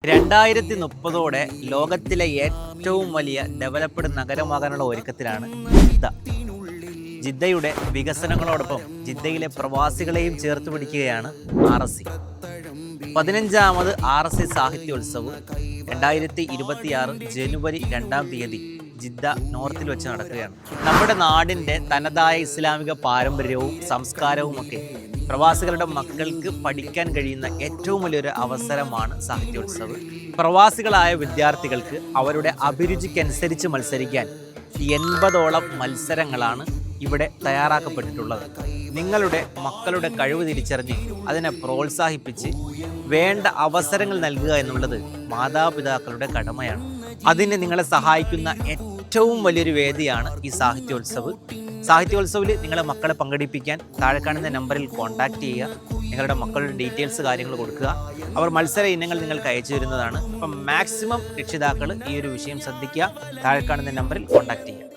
2030 ലോകത്തിലെ ഏറ്റവും വലിയ ഡെവലപ്ഡ് നഗരമാകാനുള്ള ഒരുക്കത്തിലാണ് ജിദ്ദ. ജിദ്ദയുടെ വികസനങ്ങളോടൊപ്പം ജിദ്ദയിലെ പ്രവാസികളെയും ചേർത്ത് പിടിക്കുകയാണ് RSC. 15ാമത് RSC സാഹിത്യോത്സവ് 2026 ജനുവരി 2-ാം തീയതി ജിദ്ദ നോർത്തിൽ വെച്ച് നടക്കുകയാണ്. നമ്മുടെ നാടിൻ്റെ തനതായ ഇസ്ലാമിക പാരമ്പര്യവും സംസ്കാരവും ഒക്കെ പ്രവാസികളുടെ മക്കൾക്ക് പഠിക്കാൻ കഴിയുന്ന ഏറ്റവും വലിയൊരു അവസരമാണ് സാഹിത്യോത്സവ്. പ്രവാസികളായ വിദ്യാർത്ഥികൾക്ക് അവരുടെ അഭിരുചിക്കനുസരിച്ച് മത്സരിക്കാൻ 80ഓളം മത്സരങ്ങളാണ് ഇവിടെ തയ്യാറാക്കപ്പെട്ടിട്ടുള്ളത്. നിങ്ങളുടെ മക്കളുടെ കഴിവ് തിരിച്ചറിഞ്ഞ് അതിനെ പ്രോത്സാഹിപ്പിച്ച് വേണ്ട അവസരങ്ങൾ നൽകുക എന്നുള്ളത് മാതാപിതാക്കളുടെ കടമയാണ്. അതിന് നിങ്ങളെ സഹായിക്കുന്ന ഏറ്റവും വലിയൊരു വേദിയാണ് ഈ സാഹിത്യോത്സവ്. സാഹിത്യോത്സവിൽ നിങ്ങളെ മക്കളെ പങ്കെടുപ്പിക്കാൻ താഴെ കാണുന്ന നമ്പറിൽ കോൺടാക്റ്റ് ചെയ്യുക. നിങ്ങളുടെ മക്കളുടെ ഡീറ്റെയിൽസ് കാര്യങ്ങൾ കൊടുക്കുക. അവർ മത്സര ഇനങ്ങൾ നിങ്ങൾക്ക് അയച്ചു തരുന്നതാണ്. അപ്പം മാക്സിമം രക്ഷിതാക്കൾ ഈ ഒരു വിഷയം ശ്രദ്ധിക്കുക. താഴെ കാണുന്ന നമ്പറിൽ കോൺടാക്റ്റ് ചെയ്യുക.